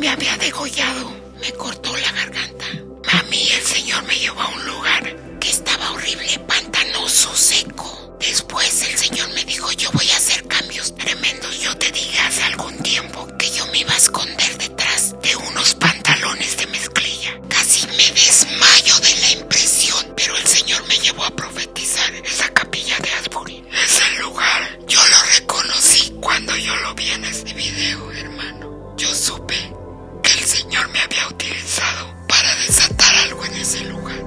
me había degollado, me cortó la garganta. A mí el Señor me llevó a un lugar que estaba horrible, pantanoso, seco. Después el Señor me dijo, yo voy a hacer cambios tremendos. Yo te dije hace algún tiempo que yo me iba a esconder detrás de unos pantalones de mezclilla. Casi me desmayo de la impresión, pero el Señor me llevó a profetizar esa capilla de Asbury. Ese lugar, yo lo reconocí cuando yo lo vi en este video, hermano. Yo supe que el Señor me había utilizado para desatar algo en ese lugar.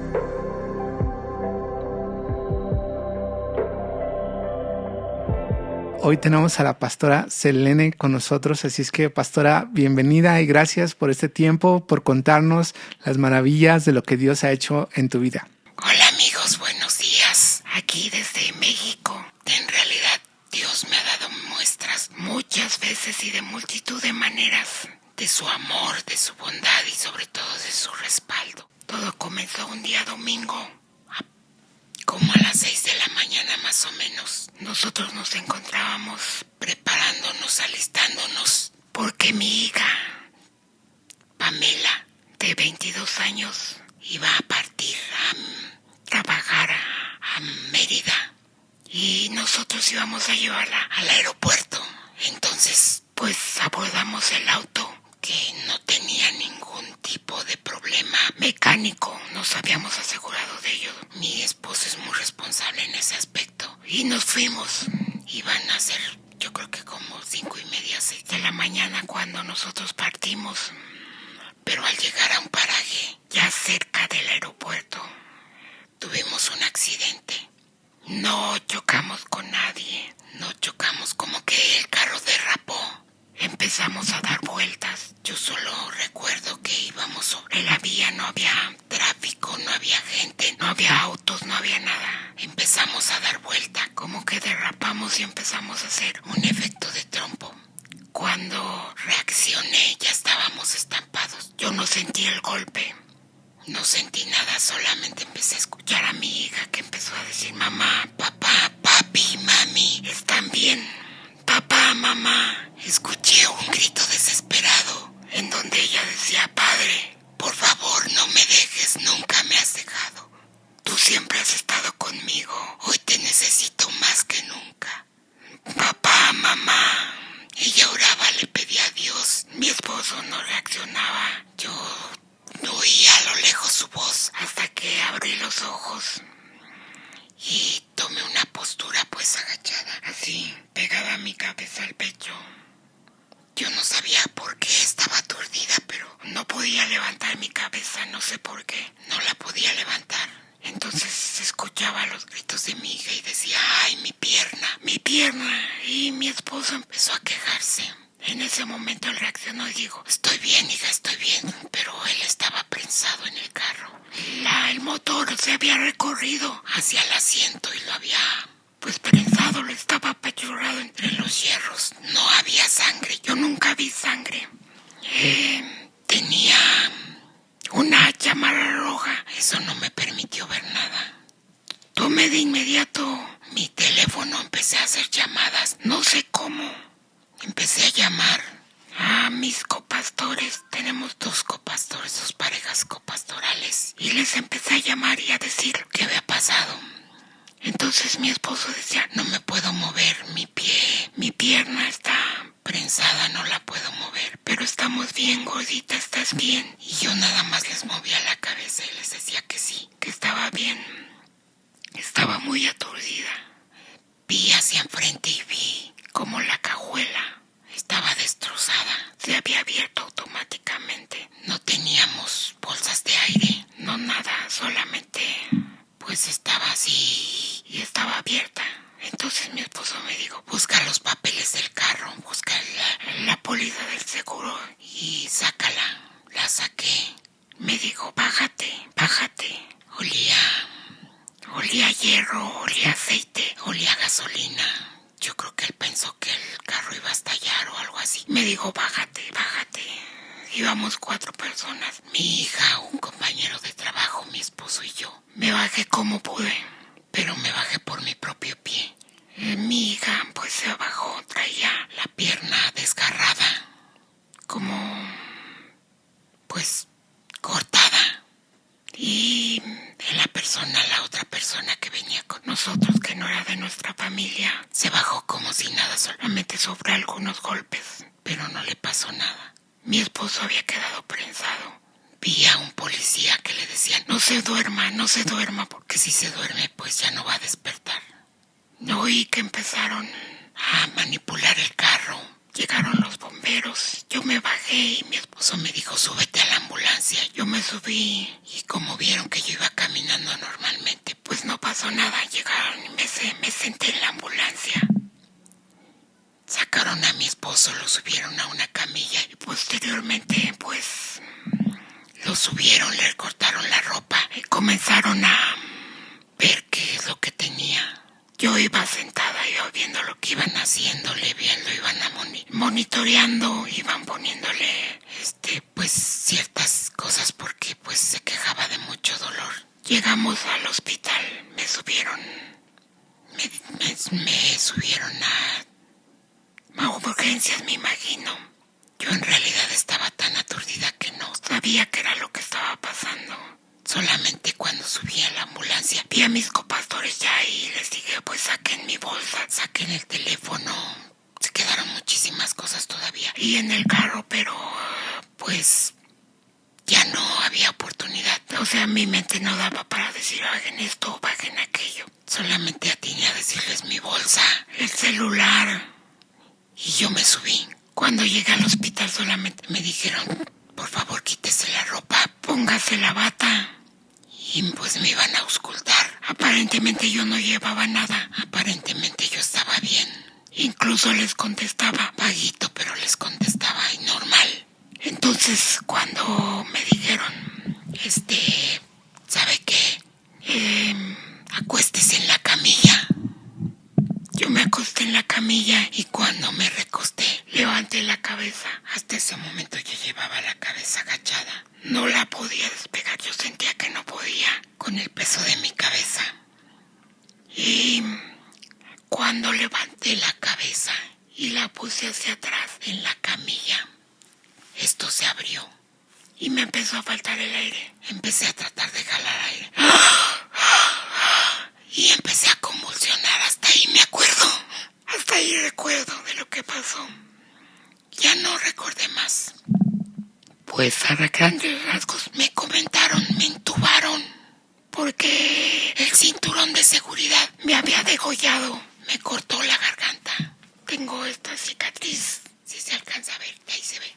Hoy tenemos a la pastora Selene con nosotros, así es que, pastora, bienvenida y gracias por este tiempo, por contarnos las maravillas de lo que Dios ha hecho en tu vida. Hola amigos, buenos días. Aquí desde México. En realidad Dios me ha dado muestras muchas veces y de multitud de maneras de su amor, de su bondad y sobre todo de su respaldo. Todo comenzó un día domingo, como a las 6 de la mañana más o menos. Nosotros nos encontrábamos preparándonos, alistándonos, porque mi hija, Pamela, de 22 años, iba a partir a trabajar a Mérida y nosotros íbamos a llevarla al aeropuerto. Entonces, pues abordamos el auto que no tenía ningún tipo de problema mecánico. Nos habíamos asegurado de ello. Mi esposo es muy responsable en ese aspecto. Y nos fuimos. Iban a ser, yo creo que como 5:30, 6 de la mañana cuando nosotros partimos. Pero al llegar a un paraje ya cerca del aeropuerto, tuvimos un accidente. No chocamos con nadie. No chocamos, como que el carro derrapó. Empezamos a dar vueltas. Yo solo recuerdo que íbamos sobre la vía, no había tráfico, no había gente, no había autos, no había nada. Empezamos a dar vuelta, como que derrapamos y empezamos a hacer un efecto de trompo. Cuando reaccioné ya estábamos estampados. Yo no sentí el golpe, no sentí nada, solamente empecé a escuchar a mi hija que empezó a decir: mamá, papá, papi, mami, ¿están bien? Papá, mamá. Escuché un grito desesperado en donde ella decía: padre, por favor no me dejes, nunca me has dejado. Tú siempre has estado conmigo, hoy te necesito más que nunca. Papá, mamá. Ella oraba, le pedía a Dios. Mi esposo no reaccionaba. Yo oía a lo lejos su voz hasta que abrí los ojos y tomé una postura pues agachada, así, pegada mi cabeza al pecho. Yo no sabía por qué estaba aturdida, pero no podía levantar mi cabeza, no sé por qué, no la podía levantar. Entonces escuchaba los gritos de mi hija y decía: ay, mi pierna, y mi esposo empezó a quejarse. En ese momento él reaccionó y dijo: estoy bien, hija, estoy bien, pero él estaba prensado en el carro. El motor se había recorrido hacia el asiento y lo había pues prensado, lo estaba apachurrado entre los hierros. No había sangre, yo nunca vi sangre. Tenía una chamarra roja, eso no me permitió ver nada. Tomé de inmediato mi teléfono, empecé a hacer llamadas, no sé cómo. Empecé a llamar a mis copastores. Tenemos 2 copastores, 2 parejas copastorales. Y les empecé a llamar y a decir lo que había pasado. Entonces mi esposo decía: no me puedo mover, mi pierna está prensada, no la puedo mover. Pero estamos bien, gordita, ¿estás bien? Y yo nada más les movía la cabeza y les decía que sí, que estaba bien. Estaba muy aturdida. Vi hacia enfrente y vi como la cajuela estaba destrozada. Se había abierto automáticamente. No teníamos bolsas de aire, no nada, solamente pues estaba así y estaba abierta. Entonces mi esposo me dijo: busca los papeles del carro, busca la póliza del seguro y sácala. La saqué. Me dijo: bájate. Olía a hierro, olía a aceite, olía a gasolina. Yo creo que él pensó que el carro iba a estallar o algo así. Me dijo: bájate. Íbamos 4 personas. Mi hija, un compañero de trabajo, mi esposo y yo. Me bajé como pude, pero me bajé por mi propio pie. Mi hija pues se bajó, traía la pierna desgarrada, como nosotros que no era de nuestra familia. Se bajó como si nada, solamente sobre algunos golpes, pero no le pasó nada. Mi esposo había quedado prensado. Vi a un policía que le decía, no se duerma, porque si se duerme pues ya no va a despertar. Oí que empezaron a manipular el carro. Llegaron los bomberos. Yo me bajé y mi esposo me dijo, súbete a la ambulancia. Yo me subí y como vieron que yo iba caminando normalmente, pues no pasó nada. Llegaron y me senté en la ambulancia. Sacaron a mi esposo, lo subieron a una camilla y posteriormente pues lo subieron, le cortaron la ropa y comenzaron a ver qué es lo que tenía. Yo iba sentada, iba viendo lo que iban haciéndole, lo iban monitoreando, iban poniéndole pues ciertas cosas porque pues se quejaba de mucho dolor. Llegamos al hospital, me subieron a urgencias, me imagino. Yo en realidad estaba tan aturdida que no sabía qué era lo que estaba pasando. Solamente cuando subí a la ambulancia vi a mis copastores ya y les dije, pues saquen mi bolsa, saquen el teléfono. Se quedaron muchísimas cosas todavía y en el carro, pero pues ya no había oportunidad. O sea, mi mente no daba para decir, bajen esto, bajen aquello. Solamente atiné a decirles mi bolsa, el celular y yo me subí. Cuando llegué al hospital solamente me dijeron, por favor quítese la ropa, póngase la bata. Y pues me iban a auscultar. Aparentemente yo no llevaba nada. Aparentemente yo estaba bien. Incluso les contestaba vaguito, pero les contestaba normal. Entonces cuando me dijeron, ¿sabe qué? Acuéstese en la camilla. Yo me acosté en la camilla y cuando me recosté, levanté la cabeza. Hasta ese momento yo llevaba la cabeza agachada. No la podía despegar, yo sentía que no podía con el peso de mi cabeza. Y cuando levanté la cabeza y la puse hacia atrás en la camilla, esto se abrió y me empezó a faltar el aire. Empecé a tratar de jalar aire. Y empecé a convulsionar, hasta ahí me acuerdo. Hasta ahí recuerdo de lo que pasó. Ya no recordé más. Pues a grandes rasgos me comentaron, me entubaron, porque el cinturón de seguridad me había degollado, me cortó la garganta. Tengo esta cicatriz, si se alcanza a ver, ahí se ve.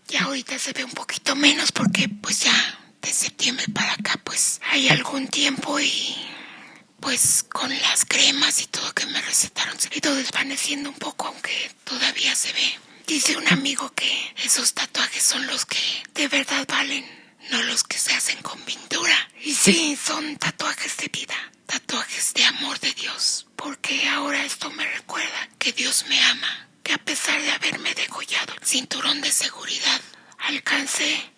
Ya ahorita se ve un poquito menos porque pues ya de septiembre para acá pues hay algún tiempo y pues con las cremas y todo que me recetaron se ha ido desvaneciendo un poco, aunque todavía se ve. Dice un amigo que esos tatuajes son los que de verdad valen, no los que se hacen con pintura. Y sí, son tatuajes de vida, tatuajes de amor de Dios, porque ahora esto me recuerda que Dios me ama, que a pesar de haberme degollado el cinturón de seguridad, alcancé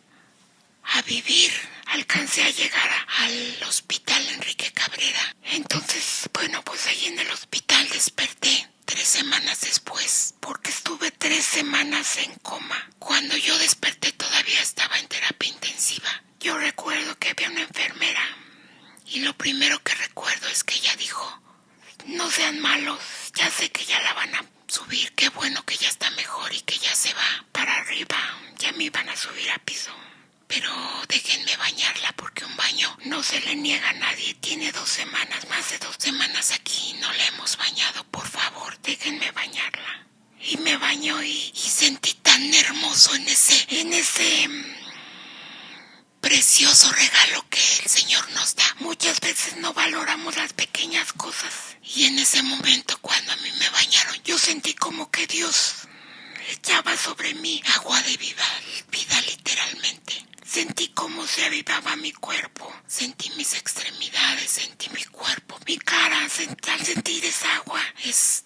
a vivir, alcancé a llegar al hospital Enrique Cabrera. Entonces, bueno, pues ahí en el hospital desperté 3 semanas después, porque estuve 3 semanas en coma. Cuando yo desperté todavía estaba en terapia intensiva. Yo recuerdo que había una enfermera y lo primero que recuerdo es que ella dijo, no sean malos, ya sé que ya la van a subir, qué bueno que ya está mejor y que ya se va para arriba, ya me iban a subir a piso. Pero déjenme bañarla porque un baño no se le niega a nadie. Tiene 2 semanas, más de 2 semanas aquí y no la hemos bañado. Por favor, déjenme bañarla. Y me bañó y sentí tan hermoso en ese precioso regalo que el Señor nos da. Muchas veces no valoramos las pequeñas cosas. Y en ese momento cuando a mí me bañaron, yo sentí como que Dios echaba sobre mí agua de vida literalmente. Sentí cómo se avivaba mi cuerpo, sentí mis extremidades, sentí mi cuerpo, mi cara. Al sentir esa agua es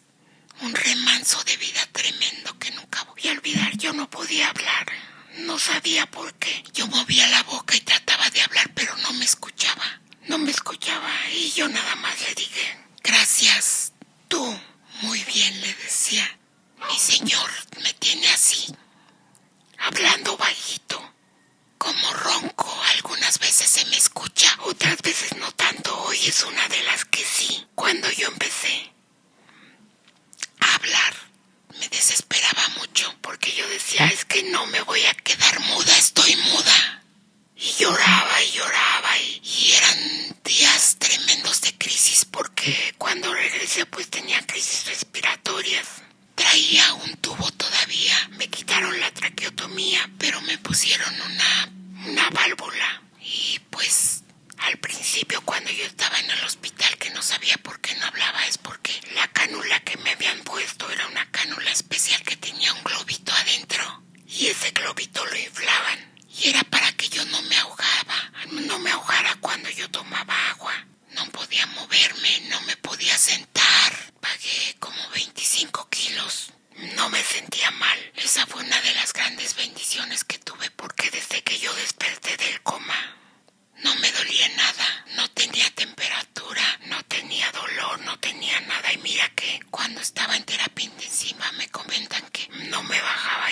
un remanso de vida tremendo que nunca voy a olvidar. Yo no podía hablar, no sabía por qué. Yo movía la boca y trataba de hablar, pero no me escuchaba. No me escuchaba y yo nada más le dije, gracias, tú, muy bien, le decía. Mi Señor me tiene así, hablando bajito. Como ronco, algunas veces se me escucha, otras veces no tanto. Hoy es una de las que sí. Cuando decía, es que no me voy a quedar muda, estoy muda. Y lloraba y eran días tremendos de crisis porque cuando regresé pues tenía crisis respiratorias. Traía un tubo todavía, me quitaron la traqueotomía, pero me pusieron una válvula. Y pues al principio cuando yo estaba en el hospital que no sabía por qué no hablaba es porque la cánula que me habían puesto era una cánula especial que tenía un globito adentro y ese globito lo inflaban y era para que yo no me ahogara cuando yo tomaba agua. No podía moverme, no me podía sentar. Pagué como 25 kilos. No me sentía mal. Esa fue una de las grandes bendiciones que tuve porque desde que yo desperté del coma no me dolía nada. No tenía temperatura, no tenía dolor, no tenía nada. Y mira que cuando estaba en terapia intensiva me comentan que no me bajaba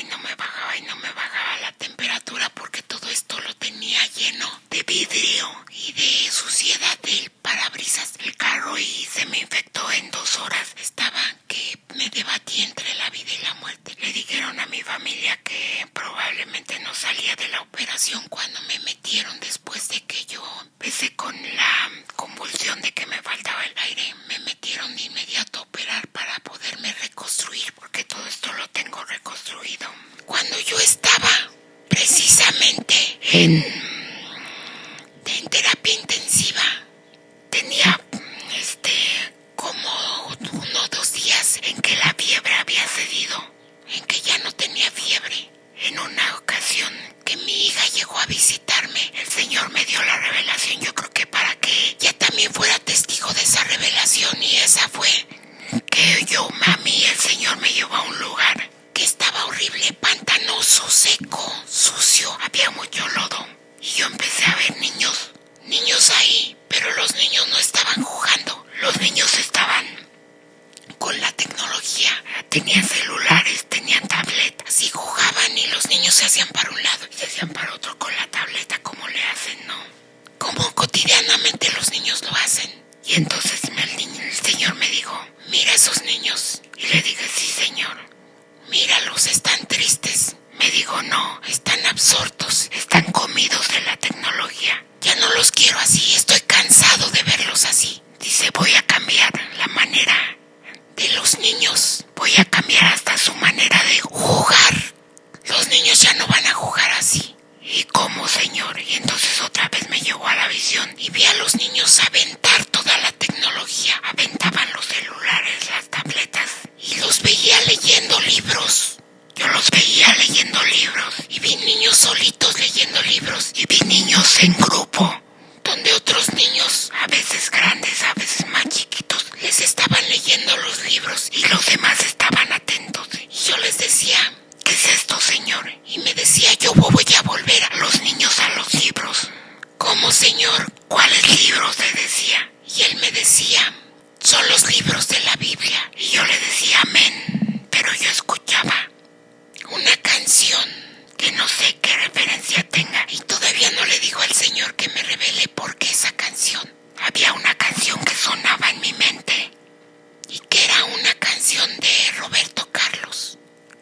la temperatura porque todo esto lo tenía lleno de vidrio y de suciedad del parabrisas del carro y se me infectó en 2 horas. Estaba que me debatí entre la vida y la muerte. Le dijeron a mi familia que probablemente no salía de la operación cuando me metieron después de que yo empecé con la convulsión de que me faltaba el aire. Me metieron de inmediato a operar para poderme reconstruir porque todo esto lo tengo reconstruido. Cuando yo estaba precisamente en terapia intensiva, tenía como 1 o 2 días en que la fiebre había cedido, en que ya no tenía fiebre. En una ocasión que mi hija llegó a visitarme, el Señor me dio la revelación, yo creo que para que ella también fuera testigo de esa revelación, y esa fue que a mí el Señor me llevó a un lugar que estaba horrible, pantanoso, seco, sucio, había mucho lodo. Y yo empecé a ver niños ahí, pero los niños no estaban jugando, los niños estaban con la tecnología, tenían celulares, tenían tabletas y jugaban y los niños se hacían para un lado y se hacían para otro con la tableta, como le hacen, ¿no? Como cotidianamente los niños lo hacen. Y entonces el Señor me dijo, mira a esos niños. Y le dije, sí, Señor, míralos, están tristes. Me dijo, no, están absortos, están comidos de la tecnología. Ya no los quiero así, estoy cansado de verlos así. Dice, voy a cambiar la manera de los niños. Voy a cambiar hasta su manera de jugar. Los niños ya no van a jugar así. ¿Y cómo, Señor? Y entonces otra vez me llegó a la visión y vi a los niños aventar toda la tecnología. Aventaban los celulares, las tabletas y los veía leyendo libros. Yo los veía leyendo libros y vi niños solitos leyendo libros y vi niños en grupo donde otros niños, a veces grandes, a veces más chiquitos, les estaban leyendo los libros y los demás estaban atentos. Y yo les decía, ¿qué es esto, Señor? Y me decía, yo voy a volver a los niños a los libros. ¿Cómo, Señor? ¿Cuáles libros? Le decía. Y él me decía, son los libros de la Biblia. Y yo le decía, amén. Pero yo escuchaba una canción que no sé qué referencia tenga y todavía no le digo al Señor que me revele por qué esa canción. Había una canción que sonaba en mi mente y que era una canción de Roberto Carlos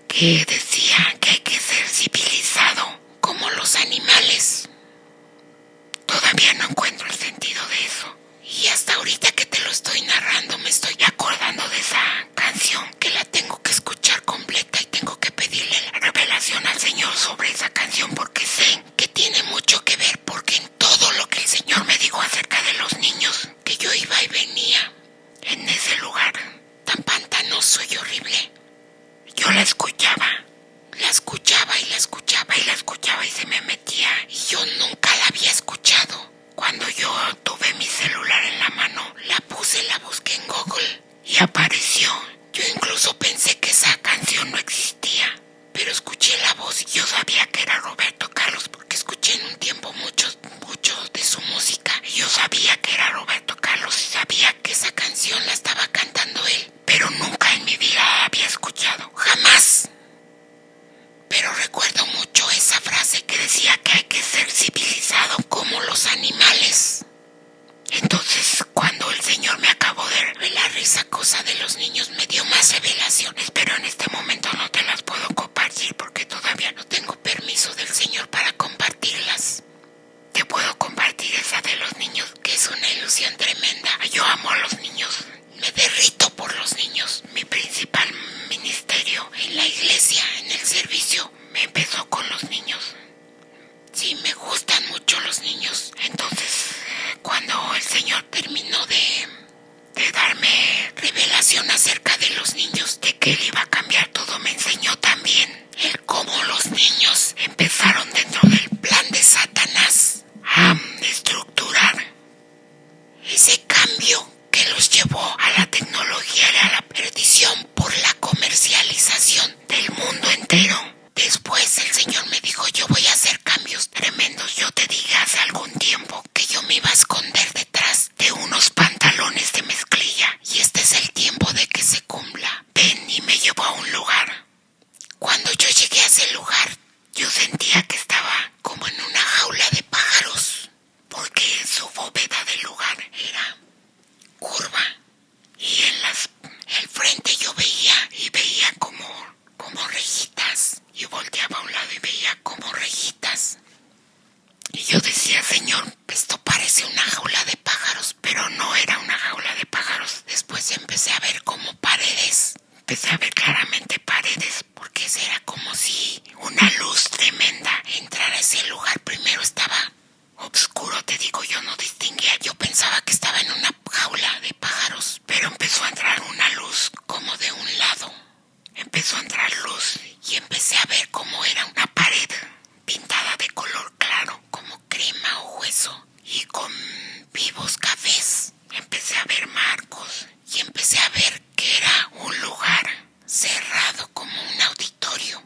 que decía que hay que ser civilizado como los animales. Todavía no encuentro el sentido de eso y hasta ahorita que te lo estoy narrando me estoy acordando de esa canción que la tengo que escuchar completa y tengo que pedirle la revelación al Señor sobre esa canción porque sé que tiene mucho que ver, porque en todo lo que el Señor me dijo acerca de los niños, que yo iba y venía en ese lugar tan pantanoso y horrible, yo la escuchaba y se me metía y yo nunca la había escuchado. Cuando yo tuve mi celular en la mano, la busqué en Google y apareció. Yo incluso pensé que esa canción no existía, pero escuché la voz y yo sabía que era Roberto Carlos porque escuché en un tiempo mucho de su música y yo sabía que era Roberto Carlos y sabía que esa canción la estaba cantando él, pero nunca en mi vida la había escuchado, jamás. Pero recuerdo mucho esa frase que decía que hay que ser civilizado como los animales. Entonces, cuando el Señor me acabó de revelar esa cosa de los niños, me dio más revelaciones, pero en este momento no te las puedo compartir porque todavía tremenda. Entrar a ese lugar primero estaba oscuro, te digo, yo no distinguía. Yo pensaba que estaba en una jaula de pájaros, pero empezó a entrar una luz como de un lado. Empezó a entrar luz y empecé a ver cómo era una pared pintada de color claro, como crema o hueso, y con vivos cafés. Empecé a ver marcos y empecé a ver que era un lugar cerrado como un auditorio,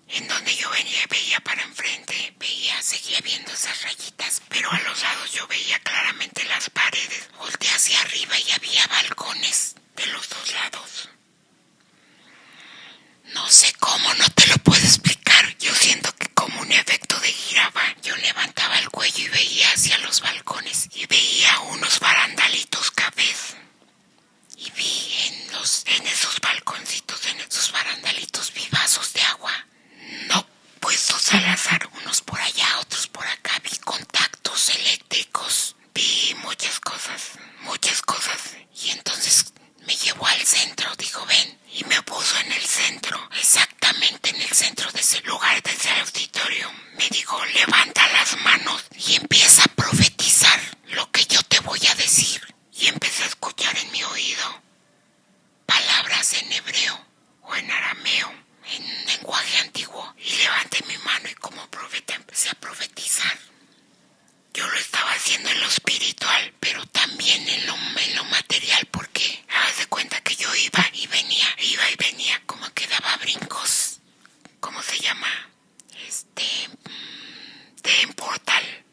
en donde yo veía para enfrente, seguía viendo esas rayitas, pero a los lados yo veía claramente las paredes. Volteé hacia arriba y había balcones de los dos lados. No sé cómo, no te lo puedo explicar. Yo siento que como un efecto de jiraba, yo levantaba el cuello y veía hacia los balcones y veía unos barandalitos cafés. Y vi en esos balconcitos, en esos barandalitos, vi vasos de agua. No puestos al azar, unos por allá, otros por acá. Vi contactos eléctricos. Vi muchas cosas. Y entonces me llevó al centro, dijo, ven. Y me puso en el centro, exactamente en el centro de ese lugar, de ese auditorio. Me dijo, levanta las manos y empieza a profetizar lo que yo te voy a decir. Y empecé a escuchar en mi oído palabras en hebreo o en arameo, en lenguaje antiguo. Y levanté mi mano y como profeta empecé a profetizar. Yo lo estaba haciendo en lo espiritual, pero también en lo material, porque haz de cuenta que yo iba y venía, como que daba brincos. ¿Cómo se llama? De en portal.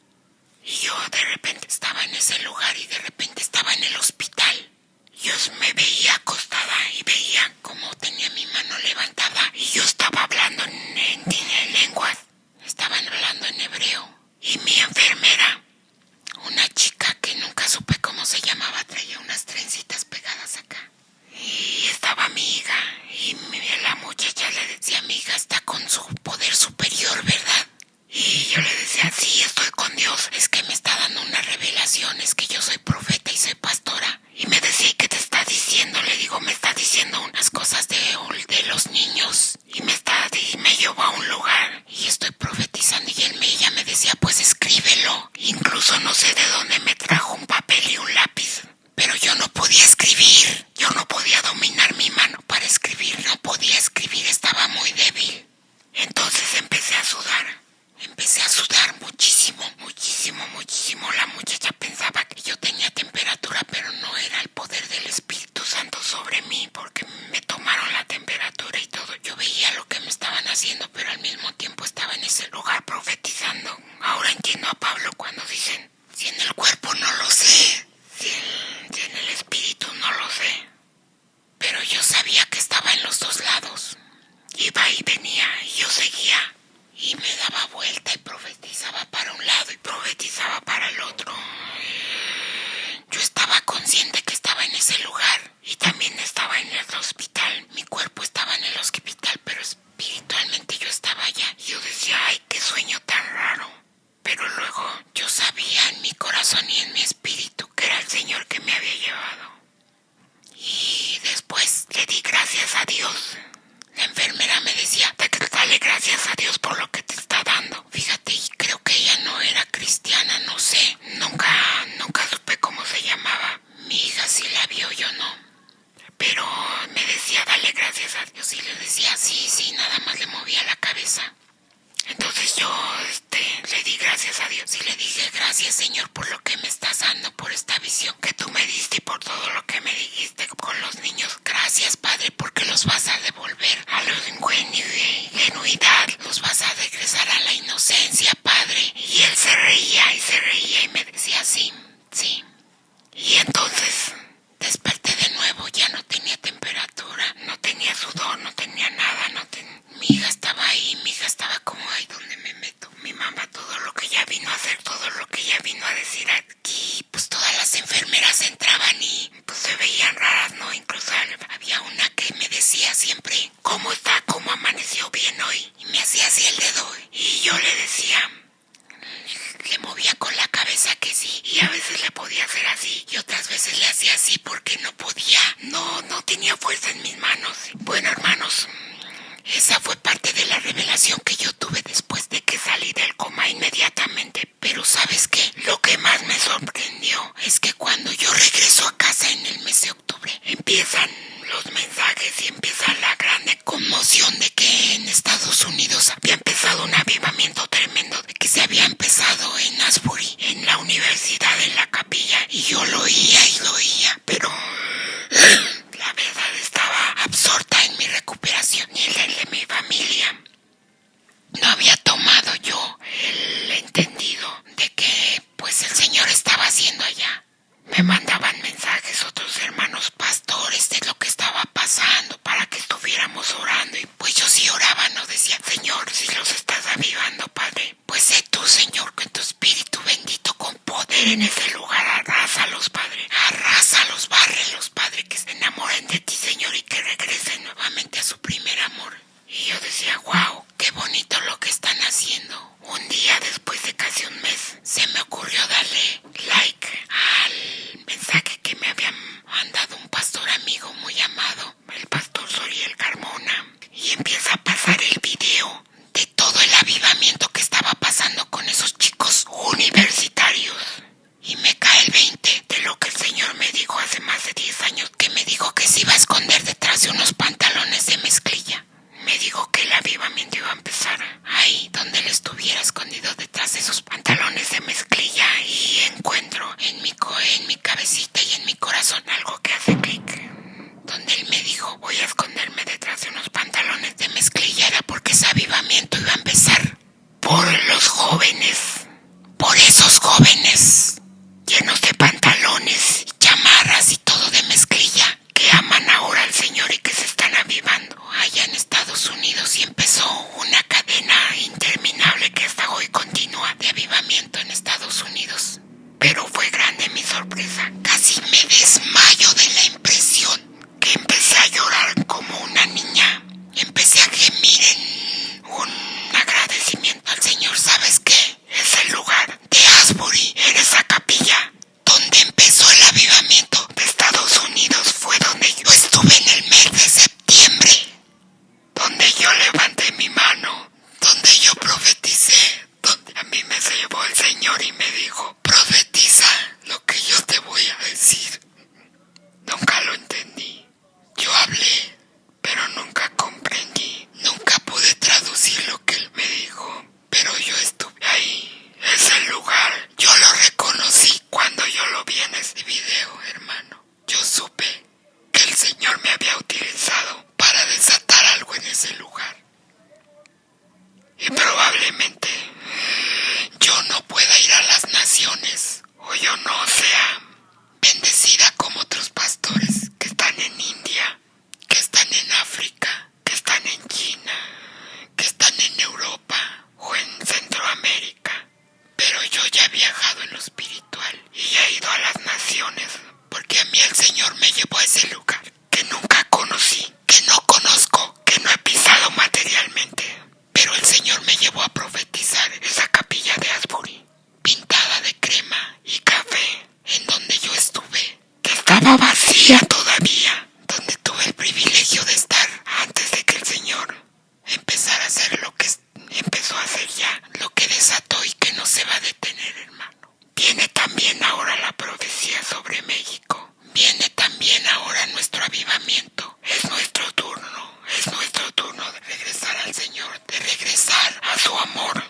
Y yo de repente estaba en ese lugar y de repente estaba en el hospital. Yo me veía acostada y veía cómo tenía mi mano levantada y yo estaba hablando en lenguas. Estaban hablando en hebreo. Y mi enfermera, una chica que nunca supe cómo se llamaba, traía unas trencitas pegadas acá. Y estaba mi hija y la muchacha le decía, mi hija está con su poder superior, ¿verdad? Y yo le decía, sí, estoy con Dios, es que me está dando una revelación, es que yo soy profeta y soy pastora. Y me decía, ¿qué te está diciendo? Le digo, me está diciendo unas cosas de los niños. Y me llevó a un lugar y estoy profetizando y ella me decía, pues escríbelo. Incluso no sé de dónde me trajo un papel y un lápiz. Pero yo no podía escribir, yo no podía dominar mi mano para escribir, no podía escribir, estaba muy débil. Entonces empecé a sudar muchísimo. La muchacha pensaba que yo tenía temperatura, pero no era el poder del Espíritu Santo sobre mí, porque me tomaron la temperatura y todo. Yo veía lo que me estaban haciendo, pero al mismo tiempo estaba en ese lugar profetizando. Ahora entiendo a Pablo cuando dicen, si en el cuerpo no lo sé, si en el espíritu no lo sé. Pero yo sabía que estaba en los dos lados. Iba y venía y yo seguía. Y me daba vuelta y profetizaba para un lado y profetizaba para el otro. Yo estaba consciente que estaba en ese lugar y también estaba en el hospital. Mi cuerpo estaba en el hospital, pero espiritualmente yo estaba allá. Y yo decía, ay, qué sueño tan raro. Pero luego yo sabía en mi corazón y en mi espíritu que era el Señor que me había llevado. Y después le di gracias a Dios. La enfermera me decía, dale gracias a Dios por lo que te está dando. Fíjate, y creo que ella no era cristiana, no sé. Nunca supe cómo se llamaba. Mi hija sí la vio, yo no. Pero me decía, dale gracias a Dios. Y le decía, sí, nada más le movía la cabeza. Entonces yo le di gracias a Dios y le dije, gracias Señor por lo que me estás dando, por esta visión que tú me diste y por todo lo que me dijiste con los niños. Gracias Padre porque los vas a devolver a la ingenuidad, los vas a regresar a la inocencia, Padre. Y él se reía y me decía, sí. Y entonces desperté de nuevo, ya no tenía temperatura, no tenía sudor, no tenía nada, mi hija estaba ahí, como, ay, ¿dónde me meto? Mi mamá, todo lo que ella vino a hacer, todo lo que ella vino a decir aquí, pues todas las enfermeras hermanos había empezado un avivamiento tremendo que se había empezado en Asbury, en la universidad, en la capilla, y yo lo oía, pero la verdad estaba absorta en mi recuperación y en la de mi familia. No había tomado yo el entendido de que pues el Señor estaba haciendo allá. Me mandaban mensajes otros hermanos pastores de lo que estaba pasando para que estuviéramos orando, y pues yo sí oraba, no decía: Señor, si los estás avivando, Padre, pues sé tú, Señor, con tu Espíritu bendito, con poder en ese lugar, arrásalos, Padre, arrásalos, bárrelos, Padre, que se enamoren de ti, Señor, y que regresen nuevamente a su primer amor. Y yo decía: wow, qué bonito lo que están haciendo. Un día, después de casi un mes, se me ocurrió darle like al mensaje que me había mandado un pastor amigo muy amado, el pastor Soriel Carmona, y empieza a pasar el video de todo el avivamiento que estaba pasando con esos chicos universitarios. Y me cae el 20 de lo que el Señor me dijo hace más de 10 años, que me dijo que se iba a esconder detrás de unos pantalones de mezclilla. Me dijo que el avivamiento iba a empezar ahí, donde él estuviera escondido detrás de esos pantalones de mezclilla, y encuentro en mi cabecita y en mi corazón algo que hace clic, donde él me dijo: voy a esconderme detrás de unos pantalones de mezclilla. Era porque ese avivamiento iba a empezar por los jóvenes, por esos jóvenes llenos de pantalones, chamarras y todo de mezclilla, que aman ahora al Señor y que se están avivando allá en Estados Unidos. Y empezó una cadena interminable que hasta hoy continúa de avivamiento en Estados Unidos. Pero fue grande mi sorpresa, casi me desmayo de la impresión, que empecé a llorar como una niña. Empecé a gemir en un agradecimiento al Señor. ¿Sabes qué? Es el lugar de Asbury, en esa capilla, donde empezó el avivamiento de Estados Unidos. Fue donde yo estuve en el mes de septiembre, donde yo levanté mi mano, donde yo profeticé, donde a mí me llevó el Señor y me dijo: profetiza lo que yo te voy a decir. Nunca lo entendí. Yo hablé, pero nunca comprendí. Nunca pude traducir lo que él me dijo, pero yo estuve ahí. Es el lugar. Yo lo reconocí cuando yo lo vi en ese video, hermano. Yo supe que el Señor me había utilizado para desatar algo en ese lugar. Y probablemente yo no pueda ir a las naciones, o yo no sea bendecida como otros pastores que están en India, que están en África, que están en China, que están en Europa o en Centroamérica. Pero yo ya he viajado en lo espiritual y ya he ido a las naciones, porque a mí el Señor me llevó a ese lugar que nunca conocí, que no conozco, que no he pisado materialmente. Pero el Señor me llevó a profetizar esa capilla de Asbury, pintada de crema y café, en donde yo estuve, que estaba vacía todavía, donde tuve el privilegio de estar antes de que el Señor empezara a hacer lo que empezó a hacer ya, lo que desató y que no se va a detener, hermano. Viene también ahora la profecía sobre México. Viene también ahora nuestro avivamiento. Es nuestro turno de regresar al Señor, de regresar a su amor,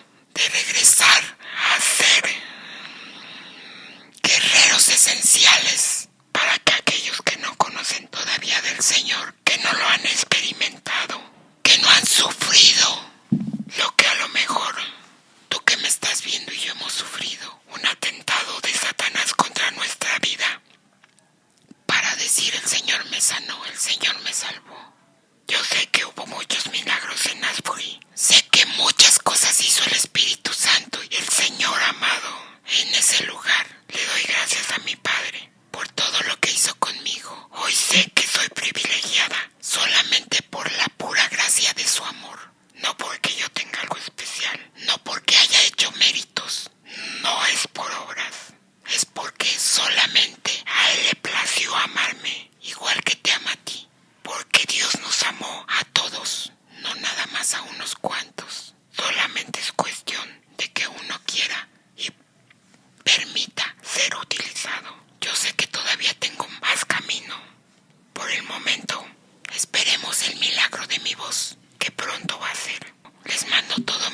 todo